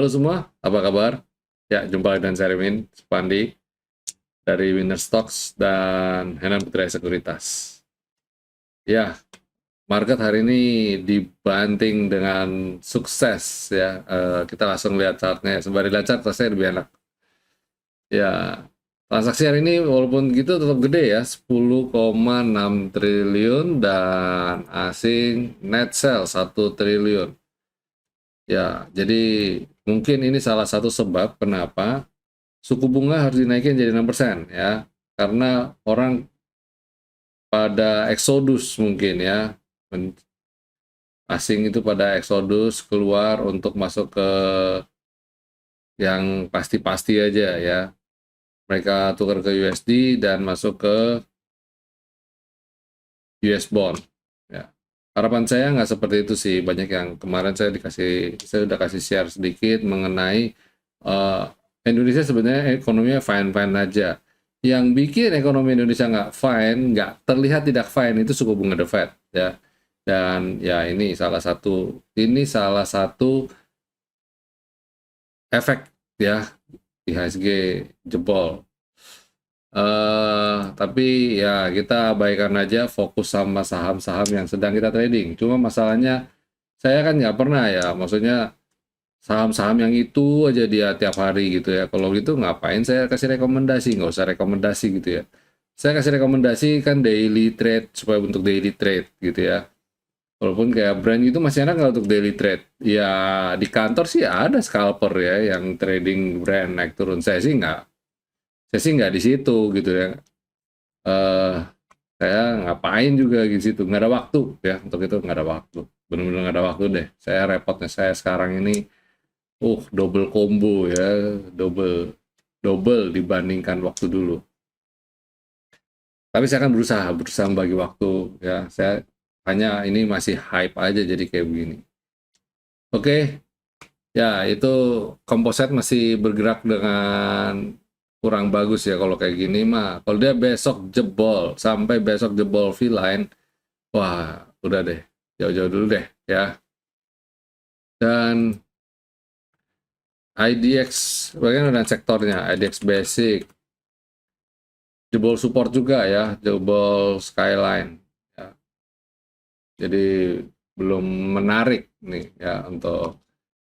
Halo semua, apa kabar? Ya, jumpa lagi dengan saya Rimin Supandi dari Winner Stocks dan Henan Putra Sekuritas. Ya, market hari ini dibanting dengan sukses ya. Kita langsung lihat chartnya. Sembari lihat chart, rasanya lebih enak. Ya, transaksi hari ini walaupun gitu tetap gede ya, 10,6 triliun dan asing net sell 1 triliun. Ya, jadi mungkin ini salah satu sebab kenapa suku bunga harus dinaikin jadi 6% ya. Karena orang pada eksodus mungkin ya. Asing itu pada eksodus keluar untuk masuk ke yang pasti-pasti aja ya. Mereka tukar ke USD dan masuk ke US bond ya. Harapan saya nggak seperti itu sih. Banyak yang kemarin saya udah kasih share sedikit mengenai eh, Indonesia sebenarnya ekonominya fine-fine aja. Yang bikin ekonomi Indonesia nggak fine, nggak terlihat tidak fine itu suku bunga The Fed ya. Dan ya ini salah satu efek ya IHSG jebol. Tapi ya kita abaikan aja, fokus sama saham-saham yang sedang kita trading. Cuma masalahnya saya kan nggak pernah ya, maksudnya saham-saham yang itu aja dia tiap hari gitu ya. Kalau gitu ngapain saya kasih rekomendasi? Nggak usah rekomendasi gitu ya. Saya kasih rekomendasi kan daily trade, supaya untuk daily trade gitu ya. Walaupun kayak brand itu masih enak nggak untuk daily trade. Ya di kantor sih ada scalper ya yang trading brand naik turun. Saya sih nggak di situ gitu ya. eh saya ngapain juga di situ, nggak ada waktu ya untuk itu, nggak ada waktu, benar-benar nggak ada waktu deh. Saya repotnya saya sekarang ini double combo ya, double double dibandingkan waktu dulu. Tapi saya akan berusaha membagi waktu ya. Saya hanya ini masih hype aja jadi kayak begini. Oke, ya itu komposit masih bergerak dengan kurang bagus ya kalau kayak gini mah. Kalau dia besok jebol sampai besok jebol V-line, wah udah deh, jauh-jauh dulu deh ya. Dan IDX bagaimana dengan sektornya? IDX Basic jebol support juga ya, jebol Skyline ya. Jadi belum menarik nih ya untuk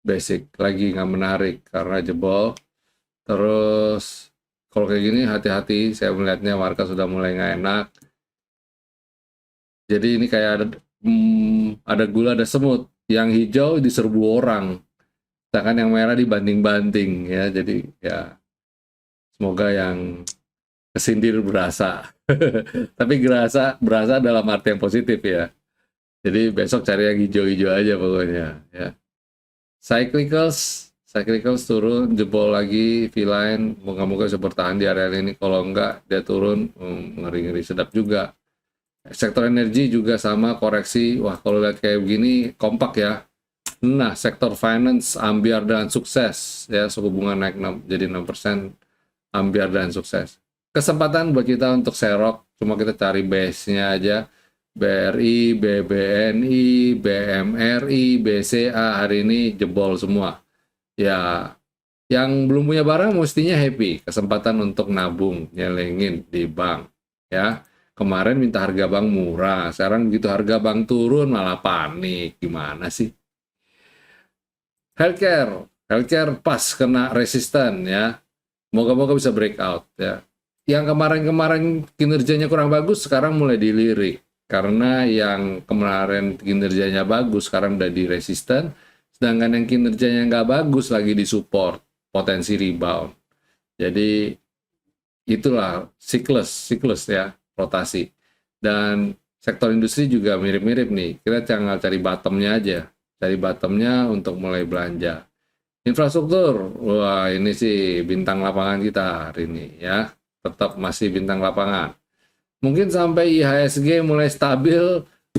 Basic, lagi nggak menarik karena jebol. Terus kalau kayak gini hati-hati, saya melihatnya market sudah mulai nggak enak. Jadi ini kayak ada gula ada semut, yang hijau diserbu orang, sedangkan yang merah dibanting-banting ya. Jadi ya semoga yang kesindir berasa. Tapi berasa dalam arti yang positif ya. Jadi besok cari yang hijau-hijau aja pokoknya ya. Cyclicals turun, jebol lagi, V-line, moga-moga bisa bertahan di area ini. Kalau enggak, dia turun, ngeri-ngeri sedap juga. Sektor energi juga sama, koreksi. Wah, kalau lihat kayak begini, kompak ya. Nah, sektor finance, ambiar dan sukses. Ya, suku bunga naik jadi 6%, ambiar dan sukses. Kesempatan buat kita untuk serok, cuma kita cari base-nya aja. BRI, BBNI, BMRI, BCA hari ini jebol semua. Ya, yang belum punya barang mestinya happy, kesempatan untuk nabung, nyelengin di bank. Ya, kemarin minta harga bank murah, sekarang begitu harga bank turun malah panik. Gimana sih? Healthcare pas kena resisten ya. Moga-moga bisa breakout ya. Yang kemarin-kemarin kinerjanya kurang bagus sekarang mulai dilirik. Karena yang kemarin kinerjanya bagus sekarang udah di resisten, sedangkan yang kinerjanya nggak bagus lagi di support, potensi rebound. Jadi itulah siklus ya, rotasi. Dan sektor industri juga mirip-mirip nih. Kita tinggal cari bottomnya aja. Cari bottomnya untuk mulai belanja. Infrastruktur, wah ini sih bintang lapangan kita hari ini ya. Tetap masih bintang lapangan. Mungkin sampai IHSG mulai stabil,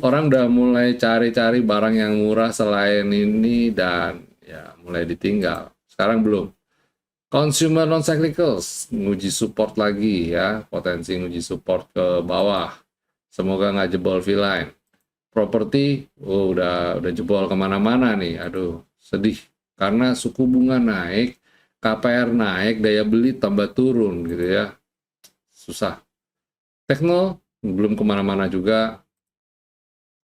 orang udah mulai cari-cari barang yang murah selain ini dan ya mulai ditinggal. Sekarang belum. Consumer non cyclicals nguji support lagi ya, potensi nguji support ke bawah. Semoga nggak jebol V-line. Properti, udah jebol kemana-mana nih. Aduh, sedih karena suku bunga naik, KPR naik, daya beli tambah turun gitu ya. Susah. Tekno belum kemana-mana juga.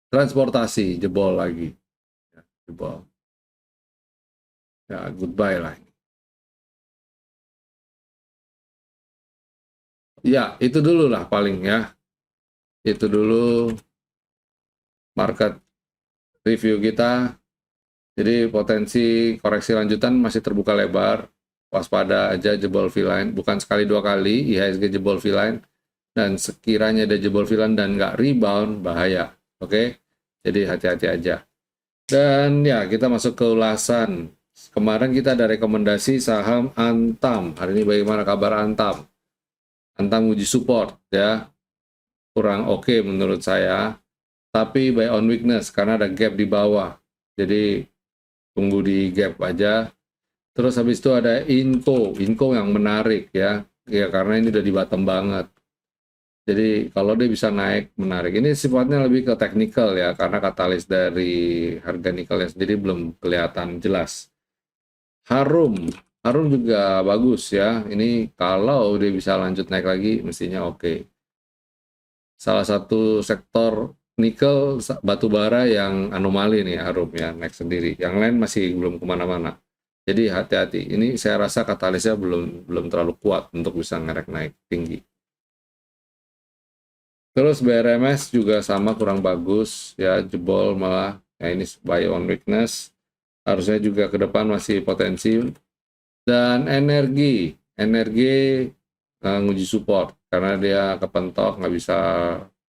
Transportasi jebol lagi. Ya, jebol. Ya, goodbye lah. Ya, itu dulu lah paling ya. Itu dulu market review kita. Jadi potensi koreksi lanjutan masih terbuka lebar. Waspada aja jebol V-line. Bukan sekali dua kali IHSG jebol V-line. Dan sekiranya ada jebol V-line dan nggak rebound, bahaya. Oke? Jadi hati-hati aja. Dan ya, kita masuk ke ulasan. Kemarin kita ada rekomendasi saham Antam. Hari ini bagaimana kabar Antam? Antam uji support ya. Kurang oke menurut saya. Tapi buy on weakness karena ada gap di bawah. Jadi tunggu di gap aja. Terus habis itu ada Inco yang menarik ya. Ya karena ini udah di bottom banget. Jadi kalau dia bisa naik menarik. Ini sifatnya lebih ke teknikal ya karena katalis dari harga nikelnya sendiri belum kelihatan jelas. Harum juga bagus ya. Ini kalau dia bisa lanjut naik lagi mestinya oke. Salah satu sektor nikel batu bara yang anomali nih Harum ya naik sendiri. Yang lain masih belum kemana-mana. Jadi hati-hati. Ini saya rasa katalisnya belum terlalu kuat untuk bisa ngerek naik tinggi. Terus BRMS juga sama kurang bagus ya jebol malah. Ya ini buy on weakness. Harusnya juga ke depan masih potensi. Dan energi nguji support karena dia kepentok nggak bisa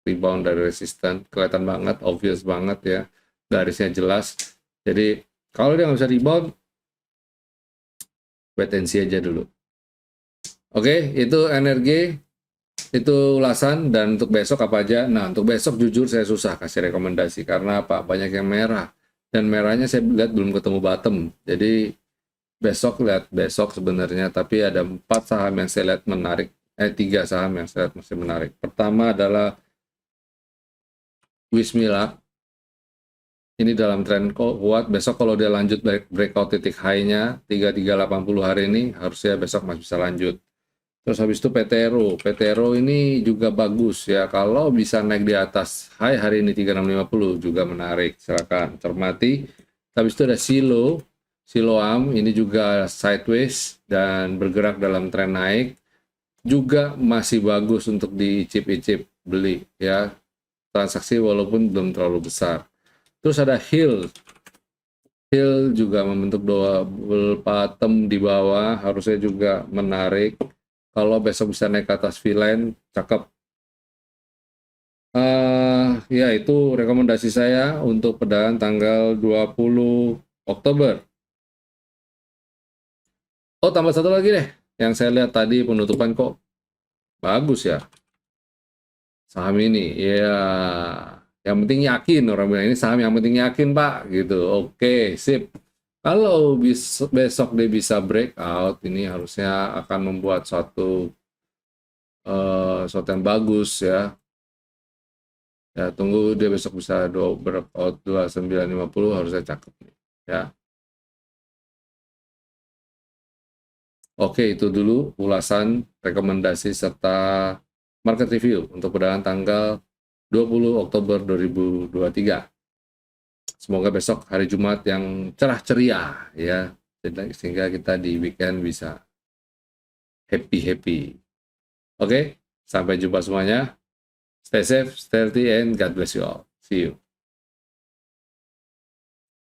rebound dari resisten, kelihatan banget, obvious banget ya, garisnya jelas. Jadi kalau dia nggak bisa rebound, wait and see aja dulu. Oke, itu energi, itu ulasan. Dan untuk besok apa aja? Nah, untuk besok jujur saya susah kasih rekomendasi karena apa? Banyak yang merah dan merahnya saya lihat belum ketemu bottom. Jadi lihat besok sebenarnya, tapi ada 4 saham yang saya lihat menarik, 3 saham yang saya lihat masih menarik. Pertama adalah Wismila. Ini dalam tren kuat, besok kalau dia lanjut breakout titik high-nya 3380 hari ini, harusnya besok masih bisa lanjut. Terus habis itu PTRO ini juga bagus ya, kalau bisa naik di atas high hari ini 3650 juga menarik, silakan cermati. Habis itu ada Siloam, ini juga sideways dan bergerak dalam tren naik, juga masih bagus untuk diicip-icip beli ya, transaksi walaupun belum terlalu besar. Terus ada Hill juga membentuk double bottom di bawah, harusnya juga menarik. Kalau besok bisa naik ke atas V-line, cakep. Ya itu rekomendasi saya untuk perdagangan tanggal 20 Oktober. Oh, tambah satu lagi deh. Yang saya lihat tadi penutupan kok bagus ya. Saham ini. Ya, yang penting yakin, orang bilang ini saham yang penting yakin, Pak, gitu. Oke, sip. Kalau besok dia bisa breakout, ini harusnya akan membuat suatu yang bagus ya. Ya, tunggu dia besok bisa breakout 2950, harusnya cakep nih, ya. Oke, itu dulu ulasan, rekomendasi, serta market review untuk perdagangan tanggal 20 Oktober 2023. Semoga besok hari Jumat yang cerah ceria ya, sehingga kita di weekend bisa happy. Oke, sampai jumpa semuanya. Stay safe, stay healthy, and God bless you all. See you.